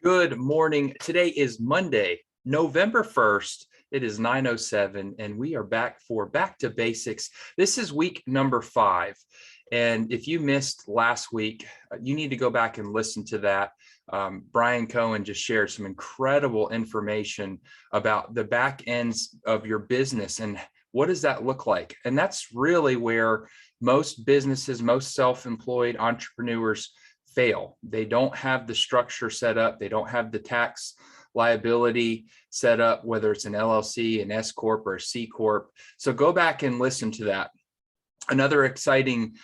Good morning. Today is Monday, November 1st. It is 9:07, and we are back for Back to Basics. This is week number 5. And if you missed last week, you need to go back and listen to that. Brian Cohen just shared some incredible information about the back ends of your business and what does that look like? And that's really where most businesses, most self-employed entrepreneurs fail. They don't have the structure set up. They don't have the tax liability set up, whether it's an LLC, an S Corp, or a C Corp. So go back and listen to that. Another exciting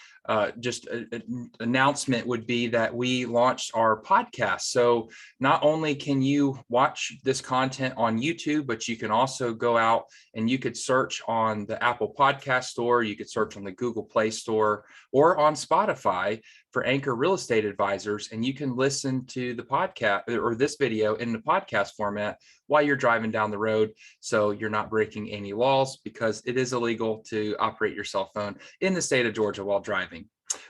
announcement would be that we launched our podcast. So not only can you watch this content on YouTube, but you can also go out and you could search on the Apple Podcast Store, you could search on the Google Play Store, or on Spotify for Anchor Real Estate Advisors, and you can listen to the podcast or this video in the podcast format while you're driving down the road, so you're not breaking any laws, because it is illegal to operate your cell phone in the state of Georgia while driving.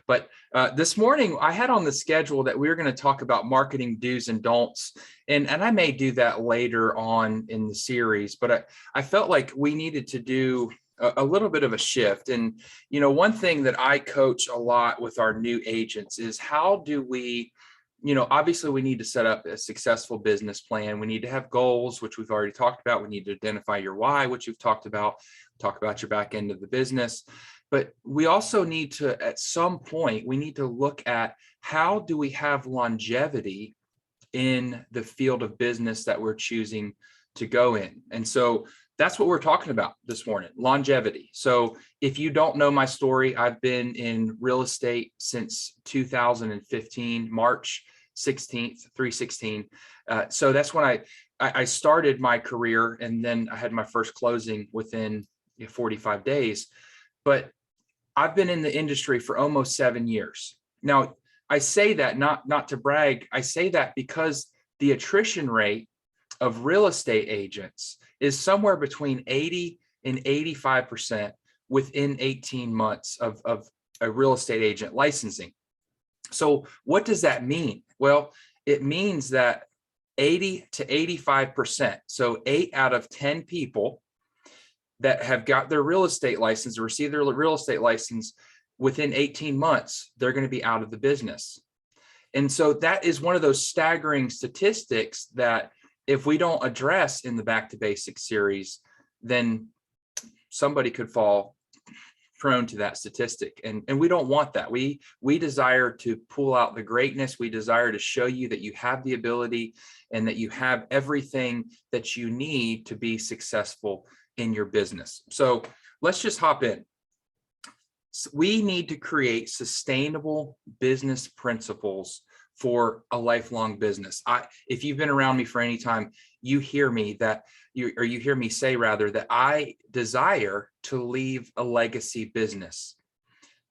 But this morning I had on the schedule that we were going to talk about marketing do's and don'ts, and I may do that later on in the series, but I felt like we needed to do a little bit of a shift. And, you know, one thing that I coach a lot with our new agents is how do we, obviously we need to set up a successful business plan. We need to have goals, which we've already talked about. We need to identify your why, which you've talked about, talk about your back end of the business. But we also need to, at some point, we need to look at how do we have longevity in the field of business that we're choosing to go in. And so that's what we're talking about this morning, longevity. So if you don't know my story, I've been in real estate since 2015, March 16th, 3/16. So that's when I started my career, and then I had my first closing within 45 days. But I've been in the industry for almost 7 years. Now, I say that not to brag. I say that because the attrition rate of real estate agents is somewhere between 80 and 85% within 18 months of a real estate agent licensing. So what does that mean? Well, it means that 80 to 85%, so 8 out of 10 people that have got their real estate license or receive their real estate license within 18 months, they're going to be out of the business. And so that is one of those staggering statistics that if we don't address in the Back to Basics series, then somebody could fall prone to that statistic. And we don't want that. We desire to pull out the greatness. We desire to show you that you have the ability and that you have everything that you need to be successful in your business. So let's just hop in. We need to create sustainable business principles for a lifelong business. If you've been around me for any time, you hear me you hear me say rather that I desire to leave a legacy business.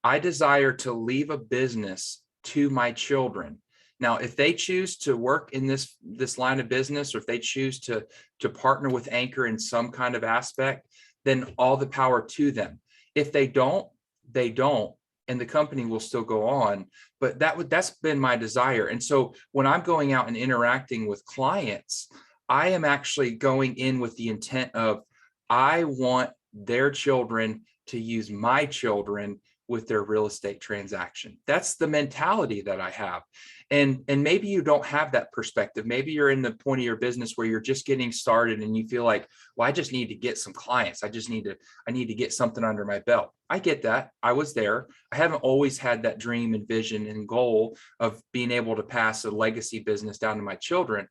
I desire to leave a business to my children. Now, if they choose to work in this line of business, or if they choose to partner with Anchor in some kind of aspect, then all the power to them. If they don't, they don't, and the company will still go on. But that's been my desire. And so when I'm going out and interacting with clients, I am actually going in with the intent of, I want their children to use my children with their real estate transaction. That's the mentality that I have. And maybe you don't have that perspective. Maybe you're in the point of your business where you're just getting started and you feel like, well, I just need to get some clients. I need to get something under my belt. I get that. I was there. I haven't always had that dream and vision and goal of being able to pass a legacy business down to my children.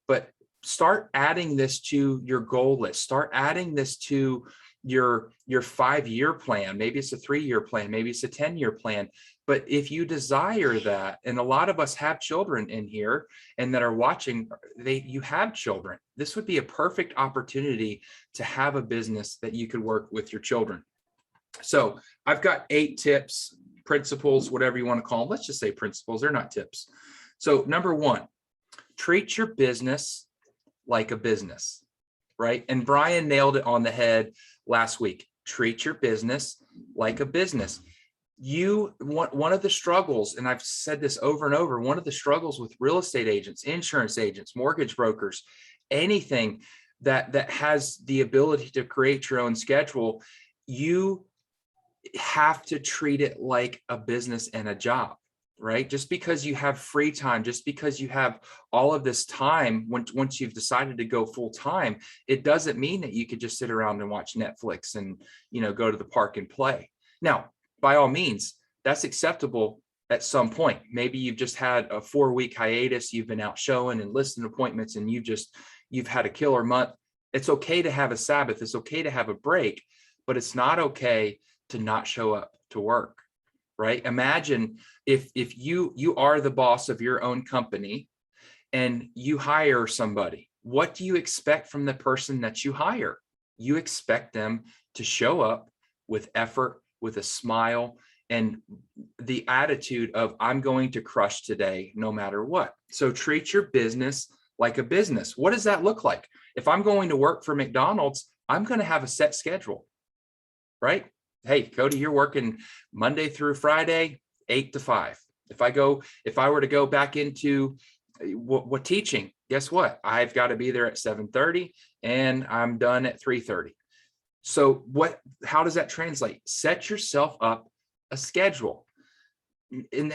But start adding this to your goal list. Start adding this to your 5-year plan. Maybe it's a 3-year plan. Maybe it's a 10-year plan. But if you desire that, and a lot of us have children in here and that are watching, you have children. This would be a perfect opportunity to have a business that you could work with your children. So I've got 8 tips, principles, whatever you want to call them. Let's just say principles. They're not tips. So number 1, treat your business like a business, right? And Brian nailed it on the head last week. Treat your business like a business. One of the struggles, and I've said this over and over, one of the struggles with real estate agents, insurance agents, mortgage brokers, anything that has the ability to create your own schedule, you have to treat it like a business and a job, right? Just because you have free time, just because you have all of this time, once you've decided to go full time, it doesn't mean that you could just sit around and watch Netflix and, go to the park and play. Now, by all means, that's acceptable at some point. Maybe you've just had a 4-week hiatus, you've been out showing and listing appointments, and you've had a killer month. It's okay to have a Sabbath. It's okay to have a break, but it's not okay to not show up to work, right? Imagine if you are the boss of your own company and you hire somebody. What do you expect from the person that you hire? You expect them to show up with effort, with a smile, and the attitude of, I'm going to crush today no matter what. So treat your business like a business. What does that look like? If I'm going to work for McDonald's, I'm going to have a set schedule, right? Hey, Cody, you're working Monday through Friday, 8 to 5. If I were to go back into what teaching, guess what? I've got to be there at 7:30 and I'm done at 3:30. So how does that translate? Set yourself up a schedule. And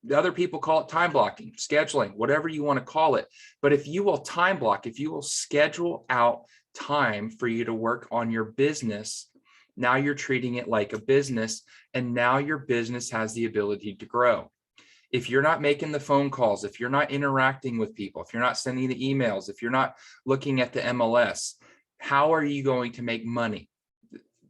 the other people call it time blocking, scheduling, whatever you want to call it. But if you will time block, if you will schedule out time for you to work on your business, now you're treating it like a business, and now your business has the ability to grow. If you're not making the phone calls, if you're not interacting with people, if you're not sending the emails, if you're not looking at the MLS, how are you going to make money?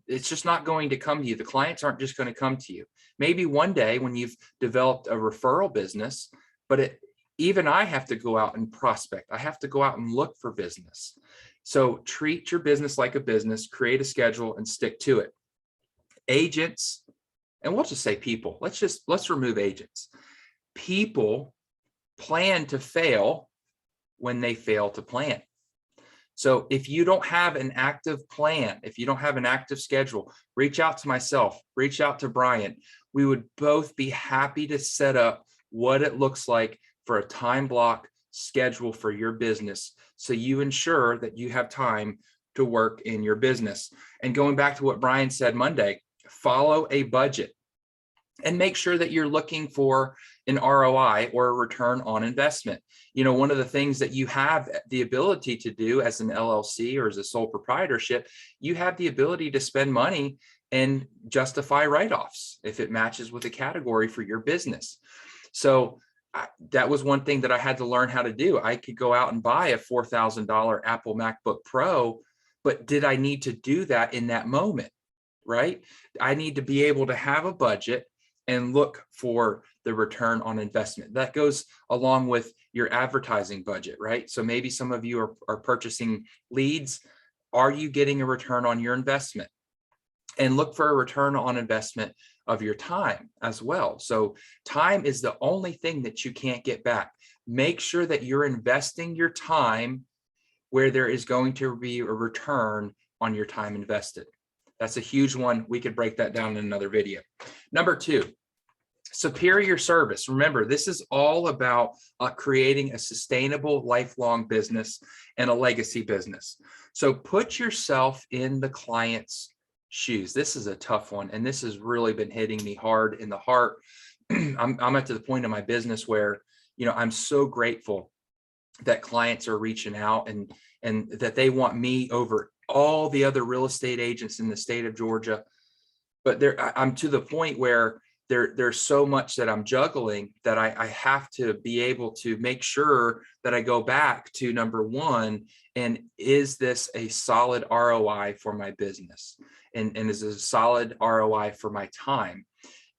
It's just not going to come to you. The clients aren't just going to come to you. Maybe one day when you've developed a referral business, but even I have to go out and prospect. I have to go out and look for business. So treat your business like a business, create a schedule and stick to it. Agents, and we'll just say people, let's remove agents. People plan to fail when they fail to plan. So if you don't have an active plan, if you don't have an active schedule, reach out to myself, reach out to Brian. We would both be happy to set up what it looks like for a time block schedule for your business, so you ensure that you have time to work in your business. And going back to what Brian said Monday, follow a budget and make sure that you're looking for an ROI or a return on investment. One of the things that you have the ability to do as an LLC or as a sole proprietorship, you have the ability to spend money and justify write-offs if it matches with a category for your business. So that was one thing that I had to learn how to do. I could go out and buy a $4,000 Apple MacBook Pro, but did I need to do that in that moment, right? I need to be able to have a budget and look for the return on investment. That goes along with your advertising budget, right? So maybe some of you are purchasing leads. Are you getting a return on your investment? And look for a return on investment of your time as well. So time is the only thing that you can't get back. Make sure that you're investing your time where there is going to be a return on your time invested. That's a huge one. We could break that down in another video. Number 2, superior service. Remember, this is all about creating a sustainable, lifelong business and a legacy business. So put yourself in the client's shoes. This is a tough one, and this has really been hitting me hard in the heart. I'm at the point in my business where, I'm so grateful that clients are reaching out and that they want me over all the other real estate agents in the state of Georgia. But I'm to the point where there's so much that I'm juggling that I have to be able to make sure that I go back to number 1, and is this a solid ROI for my business? And is this a solid ROI for my time?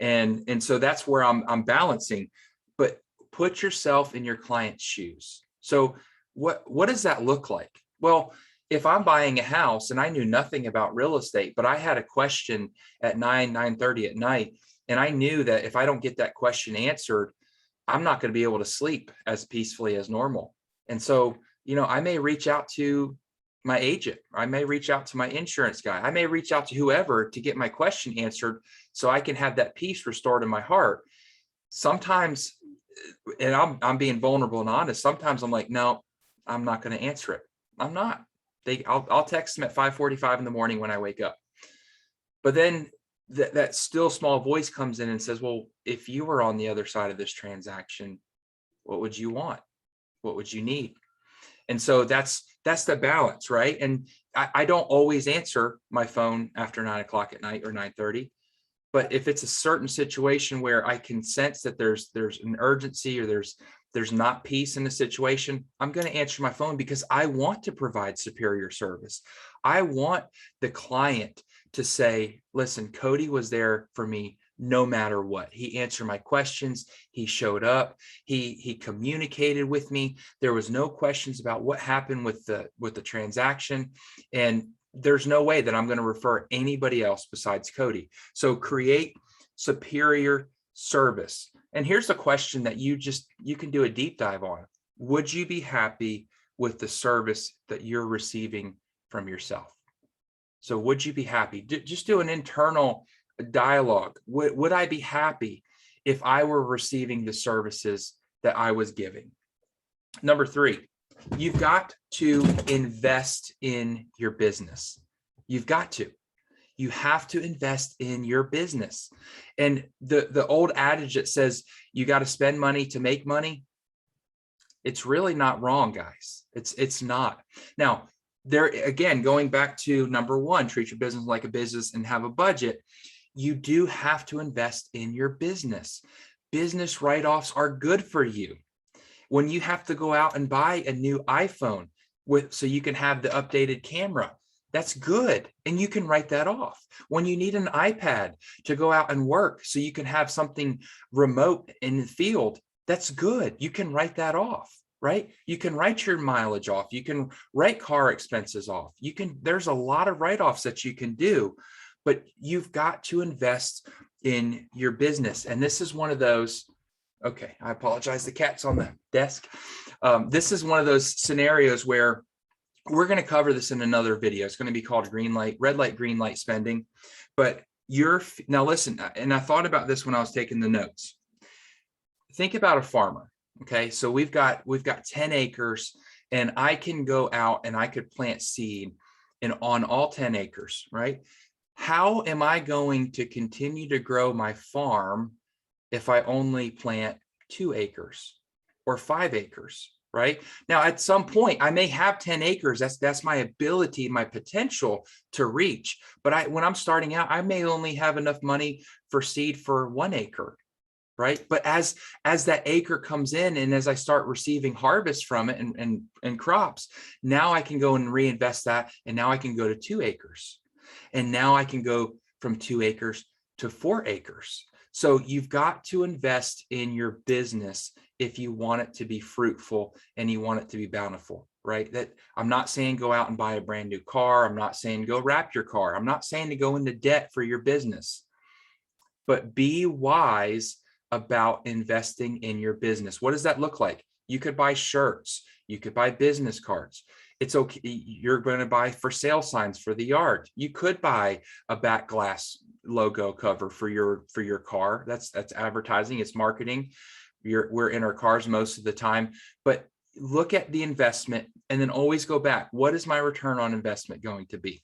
And so that's where I'm balancing. But put yourself in your client's shoes. So what does that look like? Well, if I'm buying a house and I knew nothing about real estate, but I had a question at 9:30 at night, and I knew that if I don't get that question answered, I'm not going to be able to sleep as peacefully as normal. And so, I may reach out to my agent. I may reach out to my insurance guy. I may reach out to whoever to get my question answered so I can have that peace restored in my heart. Sometimes, and I'm being vulnerable and honest, sometimes I'm like, no, I'm not going to answer it. I'm not. I'll text them at 5:45 in the morning when I wake up. But then that still small voice comes in and says, well, if you were on the other side of this transaction, what would you want? What would you need? And so that's the balance, right? And I don't always answer my phone after 9 o'clock at night or 9:30. But if it's a certain situation where I can sense that there's an urgency or there's not peace in the situation, I'm going to answer my phone because I want to provide superior service. I want the client to say, listen, Cody was there for me no matter what. He answered my questions. He showed up. He communicated with me. There was no questions about what happened with the transaction. And there's no way that I'm going to refer anybody else besides Cody. So create superior service. And here's the question that you can do a deep dive on. Would you be happy with the service that you're receiving from yourself? So would you be happy? Just do an internal dialogue. Would I be happy if I were receiving the services that I was giving? Number 3, you've got to invest in your business. You've got to. You have to invest in your business. And the old adage that says you got to spend money to make money, it's really not wrong, guys. It's not. Now, there again, going back to number 1, treat your business like a business and have a budget. You do have to invest in your business. Business write-offs are good for you. When you have to go out and buy a new iPhone so you can have the updated camera, that's good. And you can write that off. When you need an iPad to go out and work so you can have something remote in the field, that's good. You can write that off, right? You can write your mileage off. You can write car expenses off. There's a lot of write-offs that you can do, but you've got to invest in your business. And this is one of those. Okay, I apologize. The cat's on the desk. This is one of those scenarios where we're going to cover this in another video. It's going to be called red light, green light spending. But now listen, and I thought about this when I was taking the notes. Think about a farmer. Okay, so we've got 10 acres, and I can go out and I could plant seed on all 10 acres, right? How am I going to continue to grow my farm if I only plant 2 acres or 5 acres, right? Now, at some point, I may have 10 acres. That's my ability, my potential to reach. But when I'm starting out, I may only have enough money for seed for 1 acre, right? But as that acre comes in and as I start receiving harvest from it and crops, now I can go and reinvest that. And now I can go to 2 acres. And now I can go from 2 acres to 4 acres. So you've got to invest in your business if you want it to be fruitful and you want it to be bountiful, right? That I'm not saying go out and buy a brand new car. I'm not saying go wrap your car. I'm not saying to go into debt for your business, but be wise about investing in your business. What does that look like? You could buy shirts. You could buy business cards. It's okay. You're going to buy for sale signs for the yard. You could buy a back glass logo cover for your car. That's advertising. It's marketing. We're in our cars most of the time, but look at the investment and then always go back. What is my return on investment going to be?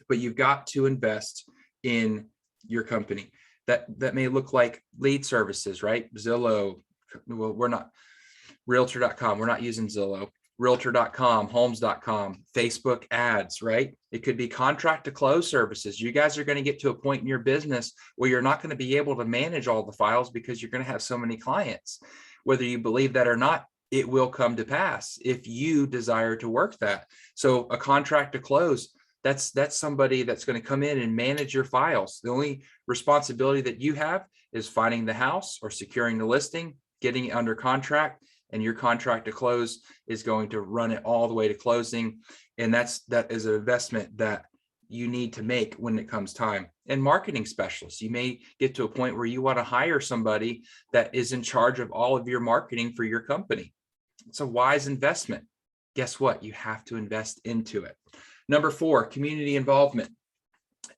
But you've got to invest in your company. That may look like lead services, right? Zillow. Well, we're not realtor.com. We're not using Zillow. Realtor.com, homes.com, Facebook ads, right? It could be contract to close services. You guys are going to get to a point in your business where you're not going to be able to manage all the files because you're going to have so many clients. Whether you believe that or not, it will come to pass if you desire to work that. So a contract to close, that's somebody that's going to come in and manage your files. The only responsibility that you have is finding the house or securing the listing, getting it under contract, and your contract to close is going to run it all the way to closing. And that is an investment that you need to make when it comes time. And marketing specialists, you may get to a point where you want to hire somebody that is in charge of all of your marketing for your company. It's a wise investment. guess what? You have to invest into it. Number 4, community involvement.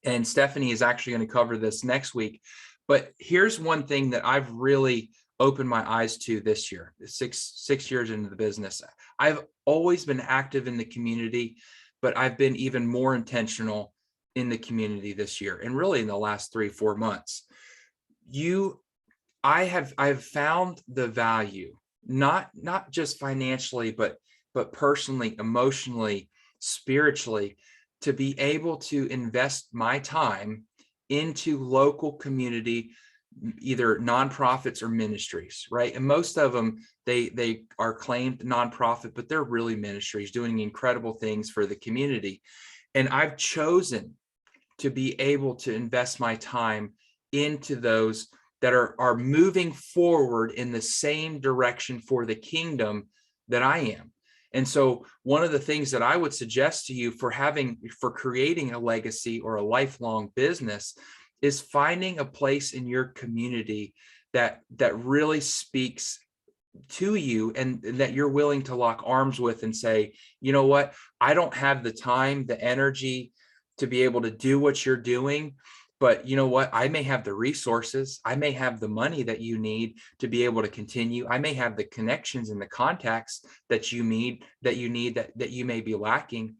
And Stephanie is actually going to cover this next week. But here's one thing that I've really opened my eyes to this year, six years into the business. I've always been active in the community, but I've been even more intentional in the community this year, and really in the last 3-4 months. I've found the value, not just financially, but personally, emotionally, spiritually, to be able to invest my time into local community, either nonprofits or ministries, right? And most of them, they are claimed nonprofit, but they're really ministries doing incredible things for the community. And I've chosen to be able to invest my time into those that are moving forward in the same direction for the kingdom that I am. And so one of the things that I would suggest to you for creating a legacy or a lifelong business is finding a place in your community that really speaks to you, and that you're willing to lock arms with and say, you know what, I don't have the time, the energy to be able to do what you're doing, but you know what, I may have the resources, I may have the money that you need to be able to continue, I may have the connections and the contacts that you need that you may be lacking.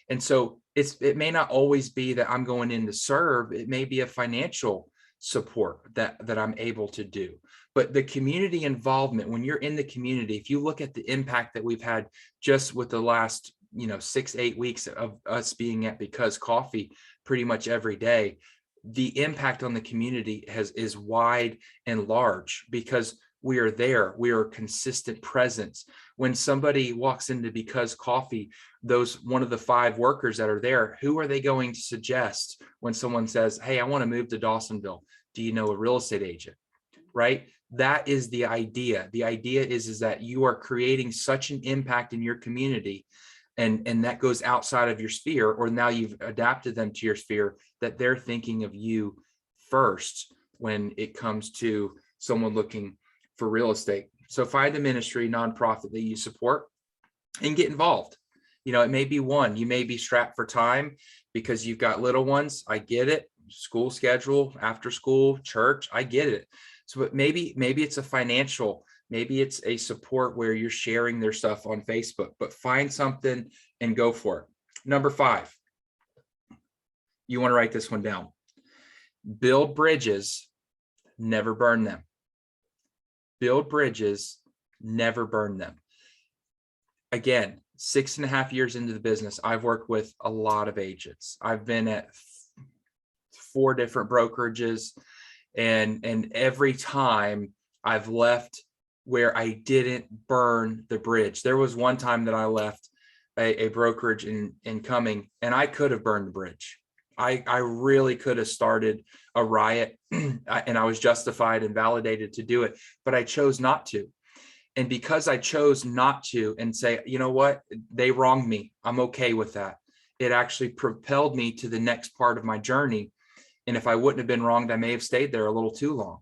And so it may not always be that I'm going in to serve, it may be a financial support that I'm able to do. But the community involvement, when you're in the community, if you look at the impact that we've had just with the last 6-8 weeks of us being at Because Coffee pretty much every day, the impact on the community is wide and large, because we are there. We are a consistent presence. When somebody walks into Because Coffee, one of the 5 workers that are there, who are they going to suggest when someone says, hey, I want to move to Dawsonville? Do you know a real estate agent? Right? That is the idea. The idea is that you are creating such an impact in your community, and that goes outside of your sphere, or now you've adapted them to your sphere, that they're thinking of you first when it comes to someone looking for real estate. So find a ministry, nonprofit that you support and get involved. It may be one, you may be strapped for time because you've got little ones. I get it. School schedule, after school, church, I get it. So but maybe it's a financial, maybe it's a support where you're sharing their stuff on Facebook, but find something and go for it. Number 5, you want to write this one down. Build bridges, never burn them. Build bridges, never burn them. Again, 6.5 years into the business, I've worked with a lot of agents. I've been at 4 different brokerages, and every time I've left where I didn't burn the bridge. There was one time that I left a brokerage in Cumming, and I could have burned the bridge. I really could have started a riot, and I was justified and validated to do it, but I chose not to. And because I chose not to and say, you know what, they wronged me, I'm okay with that, it actually propelled me to the next part of my journey. And if I wouldn't have been wronged, I may have stayed there a little too long.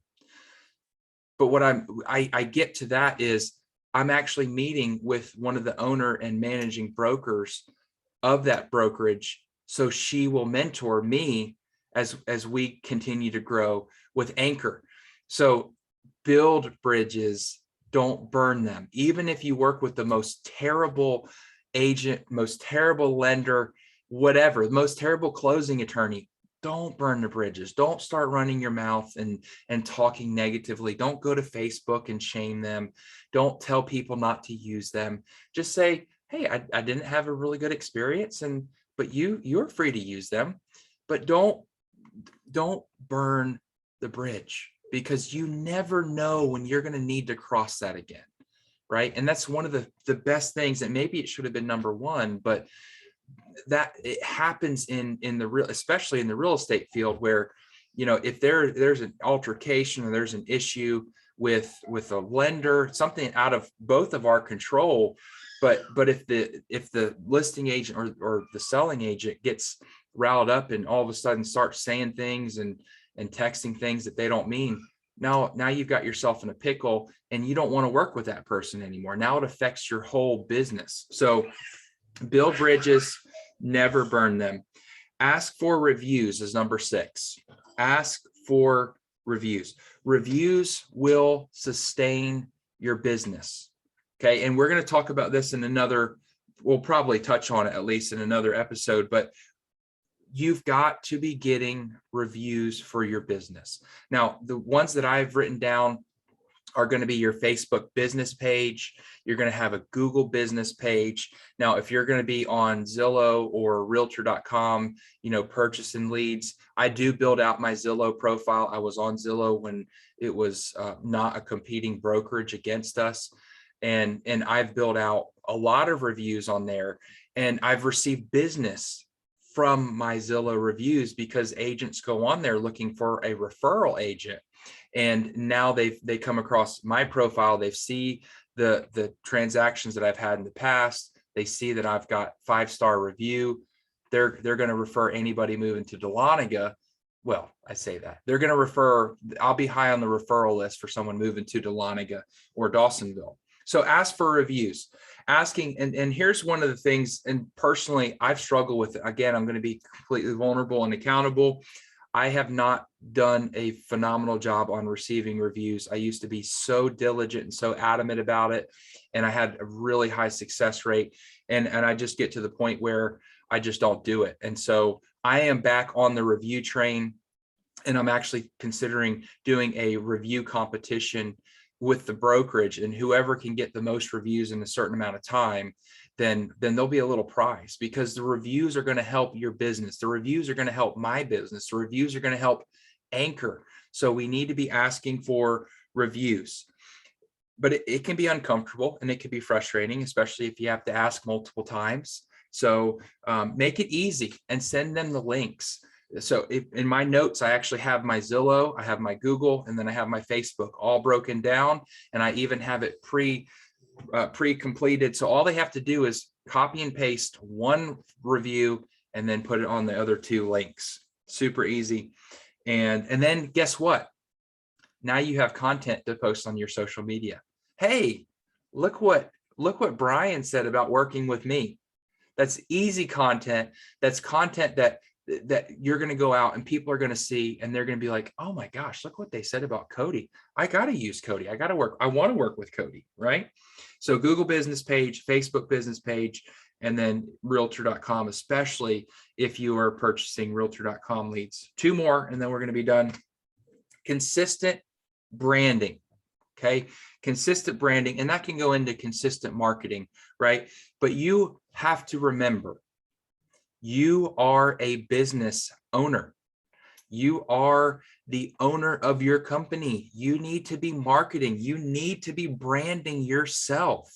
But what I get to that is I'm actually meeting with one of the owner and managing brokers of that brokerage, so she will mentor me as we continue to grow with Anchor. So build bridges, don't burn them. Even if you work with the most terrible agent, most terrible lender, whatever, the most terrible closing attorney, don't burn the bridges. Don't start running your mouth and talking negatively. Don't go to Facebook and shame them. Don't tell people not to use them. Just say, hey, I didn't have a really good experience, but you're free to use them. But don't burn the bridge, because you never know when you're going to need to cross that again, right? And that's one of the best things, and maybe it should have been number 1, but that it happens in the real, especially in the real estate field, where if there's an altercation or there's an issue with a lender, something out of both of our control, but if the listing agent or the selling agent gets riled up and all of a sudden starts saying things and texting things that they don't mean, now you've got yourself in a pickle and you don't want to work with that person anymore. Now it affects your whole business. So build bridges, never burn them. Ask for reviews is number 6. Ask for reviews. Reviews will sustain your business. Okay. And we're going to talk about this in another, we'll probably touch on it at least in another episode, but you've got to be getting reviews for your business. Now, the ones that I've written down are going to be your Facebook business page. You're going to have a Google business page. Now, if you're going to be on Zillow or realtor.com, purchasing leads, I do build out my Zillow profile. I was on Zillow when it was not a competing brokerage against us. And I've built out a lot of reviews on there, and I've received business from my Zillow reviews because agents go on there looking for a referral agent. And now they come across my profile. They see the transactions that I've had in the past. They see that I've got 5-star review. They're going to refer anybody moving to Dahlonega. Well, I say that they're going to refer. I'll be high on the referral list for someone moving to Dahlonega or Dawsonville. So ask for reviews. Asking, and here's one of the things, and personally, I've struggled with it. Again, I'm going to be completely vulnerable and accountable. I have not done a phenomenal job on receiving reviews. I used to be so diligent and so adamant about it, and I had a really high success rate. And I just get to the point where I just don't do it. And so I am back on the review train, and I'm actually considering doing a review competition with the brokerage, and whoever can get the most reviews in a certain amount of time, then there'll be a little prize, because the reviews are going to help your business. The reviews are going to help my business. The reviews are going to help Anchor. So we need to be asking for reviews, but it can be uncomfortable and it can be frustrating, especially if you have to ask multiple times. So make it easy and send them the links. So in my notes, I actually have my Zillow, I have my Google, and then I have my Facebook all broken down. And I even have it pre-completed. So all they have to do is copy and paste one review and then put it on the other 2 links. Super easy. And then guess what? Now you have content to post on your social media. Hey, look what Brian said about working with me. That's easy content. That's content that you're going to go out and people are going to see, and they're going to be like, oh my gosh, look what they said about Cody. I got to use Cody. I want to work with Cody, right? So Google business page, Facebook business page, and then realtor.com, especially if you are purchasing realtor.com leads. 2 more, and then we're going to be done. Consistent branding. Okay. Consistent branding. And that can go into consistent marketing, right? But you have to remember, you are a business owner. You are the owner of your company. You need to be marketing. You need to be branding yourself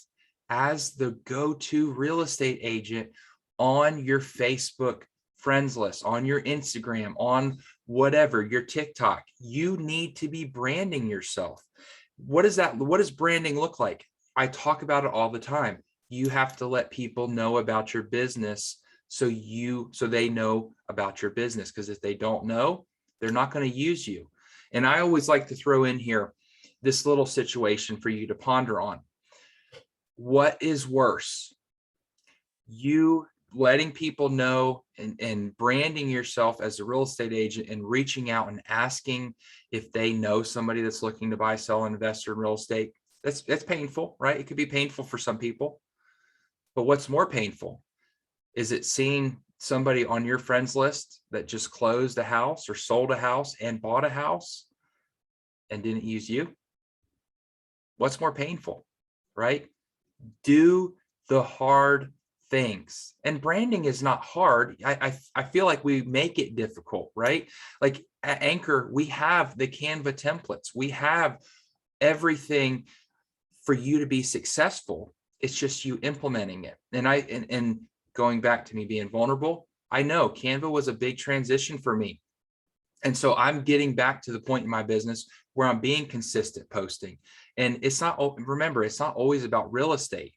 as the go-to real estate agent on your Facebook friends list, on your Instagram, on whatever, your TikTok. You need to be branding yourself. What does branding look like? I talk about it all the time. You have to let people know about your business so they know about your business, because if they don't know, they're not going to use you. And I always like to throw in here this little situation for you to ponder on. What is worse? You letting people know and branding yourself as a real estate agent and reaching out and asking if they know somebody that's looking to buy, sell, and invest in real estate. That's painful, right? It could be painful for some people. But what's more painful? Is it seeing somebody on your friends list that just closed a house or sold a house and bought a house and didn't use you? What's more painful, right? Do the hard things. And branding is not hard. I feel like we make it difficult, right? Like at Anchor, we have the Canva templates. We have everything for you to be successful. It's just you implementing it. And going back to me being vulnerable, I know Canva was a big transition for me. And so I'm getting back to the point in my business where I'm being consistent posting. And remember, it's not always about real estate.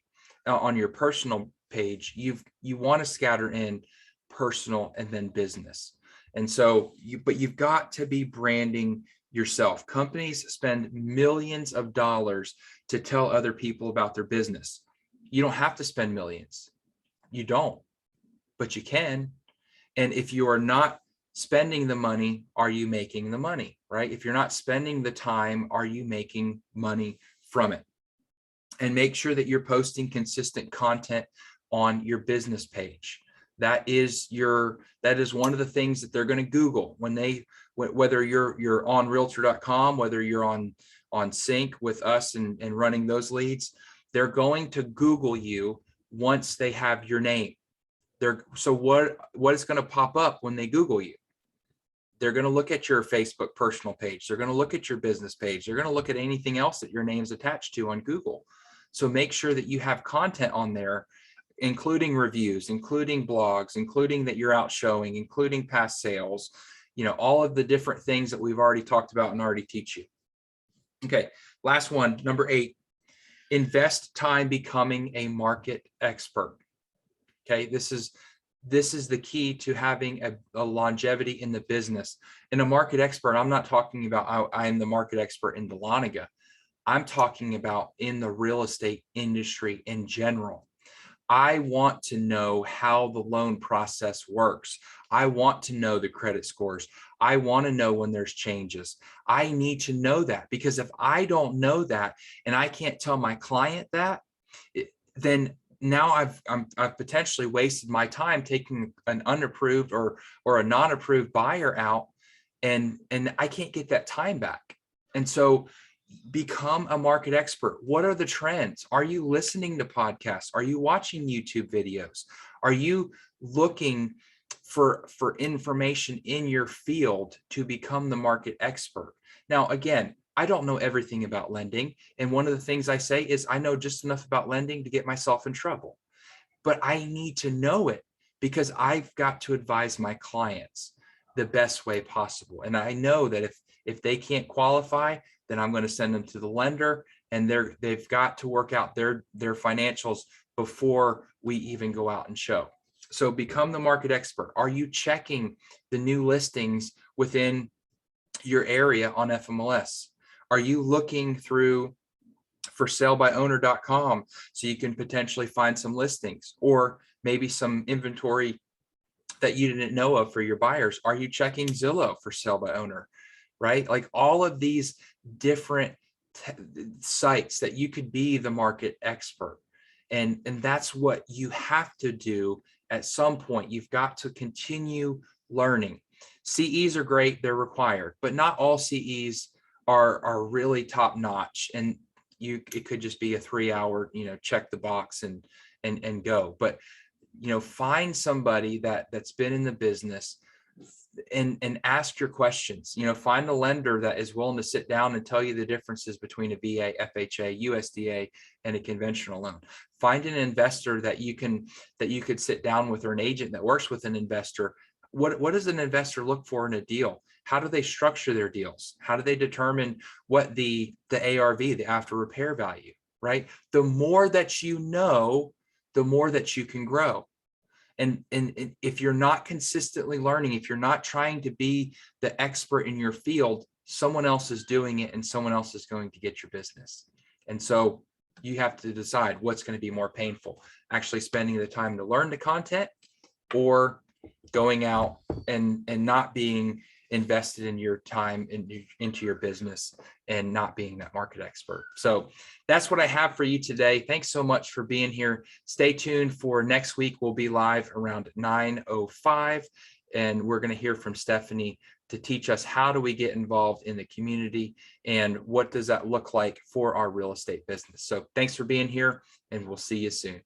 On your personal page, you want to scatter in personal and then business. And so you've got to be branding yourself. Companies spend millions of dollars to tell other people about their business. You don't have to spend millions. You don't, but you can. And if you are not spending the money, are you making the money, right? If you're not spending the time, are you making money from it? And make sure that you're posting consistent content on your business page. That is one of the things that they're going to Google whether you're on realtor.com, whether you're on sync with us and running those leads, they're going to Google you once they have your name. So what is going to pop up when they Google you? They're going to look at your Facebook personal page. They're going to look at your business page. They're going to look at anything else that your name's attached to on Google. So make sure that you have content on there, including reviews, including blogs, including that you're out showing, including past sales, all of the different things that we've already talked about and already teach you. Okay, last one, number 8, invest time becoming a market expert. Okay, this is the key to having a longevity in the business. And a market expert, I'm not talking about I'm the market expert in Dahlonega. I'm talking about in the real estate industry in general. I want to know how the loan process works. I want to know the credit scores. I want to know when there's changes. I need to know that, because if I don't know that and I can't tell my client that, then now I've potentially wasted my time taking an unapproved or a non-approved buyer out, and I can't get that time back. And so become a market expert. What are the trends? Are you listening to podcasts? Are you watching YouTube videos? Are you looking for information in your field to become the market expert? Now, again, I don't know everything about lending. And one of the things I say is I know just enough about lending to get myself in trouble. But I need to know it because I've got to advise my clients the best way possible. And I know that if they can't qualify, then I'm going to send them to the lender, and they've got to work out their financials before we even go out and show. So become the market expert. Are you checking the new listings within your area on FMLS? Are you looking through for salebyowner.com so you can potentially find some listings or maybe some inventory that you didn't know of for your buyers? Are you checking Zillow for sale by owner, right? Like all of these different sites that you could be the market expert. And that's what you have to do at some point. You've got to continue learning. CEs are great, they're required, but not all CEs are really top notch. And it could just be a 3-hour, check the box and go. But find somebody that's been in the business and ask your questions. Find a lender that is willing to sit down and tell you the differences between a VA, FHA, USDA, and a conventional loan. Find an investor that you could sit down with, or an agent that works with an investor. What does an investor look for in a deal? How do they structure their deals? How do they determine what the ARV, the after repair value, right? The more that you know, the more that you can grow. And if you're not consistently learning, if you're not trying to be the expert in your field, someone else is doing it and someone else is going to get your business. And so you have to decide what's going to be more painful, actually spending the time to learn the content, or going out and not being invested in your time into your business and not being that market expert. So that's what I have for you today. Thanks so much for being here. Stay tuned for next week. We'll be live around 9:05, and we're going to hear from Stephanie to teach us how do we get involved in the community and what does that look like for our real estate business. So thanks for being here, and we'll see you soon.